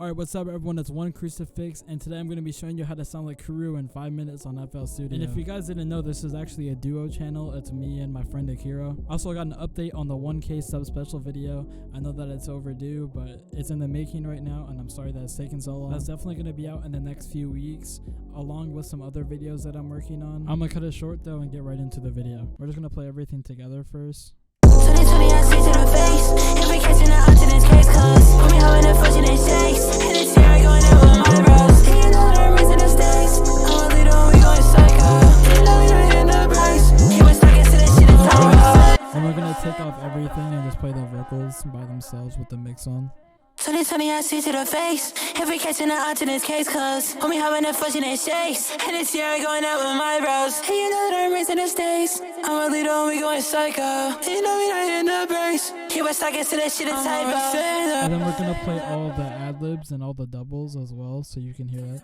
Alright, what's up everyone, it's One Crucifix, and today I'm going to be showing you how to sound like Kuru in 5 minutes on FL Studio. And if you guys didn't know, this is actually a duo channel. It's me and my friend Akira. Also got an update on the 1K sub special video. I know that it's overdue, but it's in the making right now, and I'm sorry that it's taking so long. That's definitely going to be out in the next few weeks, along with some other videos that I'm working on. I'm going to cut it short though and get right into the video. We're just going to play everything together first. 2020, I see to the face. If we catching the odds in this case, cause when we having a fortunate shakes, and this year I going out with my bros. And you know that I'm raising the stakes. I'm a leader when we going psycho. You know we don't hit the brakes. Keep us stuck into this shit and Typo. And we're gonna take off everything and just play the vocals by themselves with the mix on. 2020, I see to the face. If we catching the odds in this case, cause when we having a fortunate shakes, and this year I going out with my bros. And you know that I'm raising the stakes. I'm a leader when we going psycho. You know we don't hit the brakes. Keep us stuck into this shit and Typo. And then we're gonna play all the ad-libs and all the doubles as well, so you can hear that.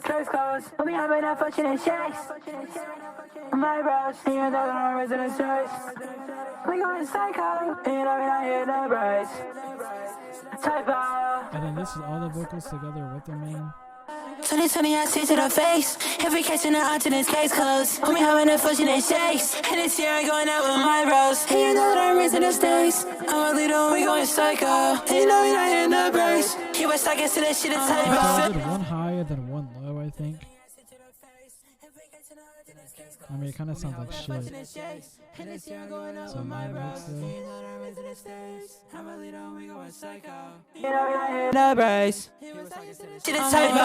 Case close, when we having a fortunate shakes. My bros, and you know that I'm raising the stakes. We going psycho, and you know we don't hit the brakes. Typo. And then this is all the vocals together with the main. 2020, I see to the face. If we catching the odds in this case, close. When we having a fortunate shakes. And this year I going out with my bros. And you know that I'm raising the stakes. I'm a leader when we going psycho. And you know we not hitting the brakes. Keep us stuck into this shit and So I Typo. did one high and then one low, I think. I mean, it kind of sounds like shit. So my mix though. I'm a leader when we going psycho. You know we not hitting the brakes. Shit and Typo.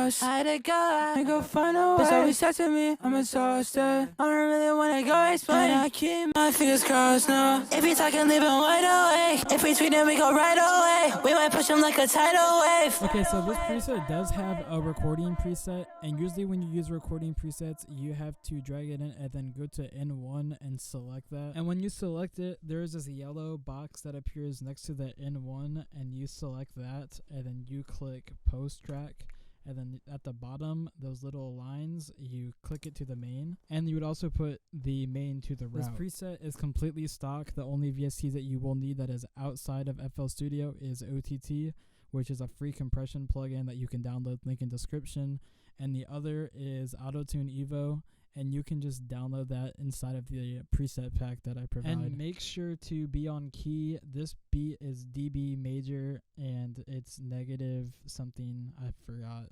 I had to go out and go find a way. That's always said to me, I'm exhausted. I don't really wanna go explain. I keep my fingers crossed now. If you talking, leave him wide awake. If we tweet him, we go right away. We might push him like a tidal wave. Okay, so this preset does have a recording preset, and usually when you use recording presets, you have to drag it in and then go to N1 and select that. And when you select it, there is this yellow box that appears next to the N1, and you select that, and then you click post track. And then at the bottom, those little lines, you click it to the main. And you would also put the main to the route. This preset is completely stock. The only VST that you will need that is outside of FL Studio is OTT, which is a free compression plugin that you can download, link in description. And the other is Auto-Tune Evo, and you can just download that inside of the preset pack that I provide. And make sure to be on key. This beat is DB major, and it's negative something, I forgot.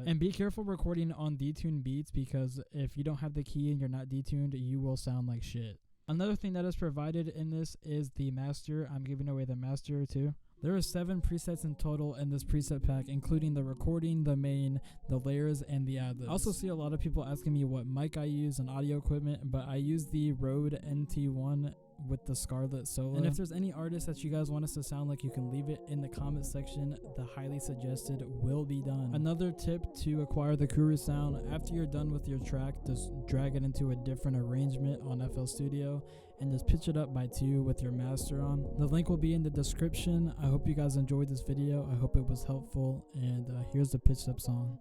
And be careful recording on detuned beats, because if you don't have the key and you're not detuned, you will sound like shit. Another thing that is provided in this is the master. I'm giving away the master too. There are 7 presets in total in this preset pack, including the recording, the main, the layers, and the ad-libs. I also see a lot of people asking me what mic I use and audio equipment, but I use the Rode NT1 with the Scarlett Solo. And if there's any artists that you guys want us to sound like, you can leave it in the comment section. The highly suggested will be done. Another tip to acquire the Kuru sound: after you're done with your track, just drag it into a different arrangement on FL Studio and just pitch it up by 2 with your master on. The link will be in the description. I hope you guys enjoyed this video. I hope it was helpful, and here's the pitched up song.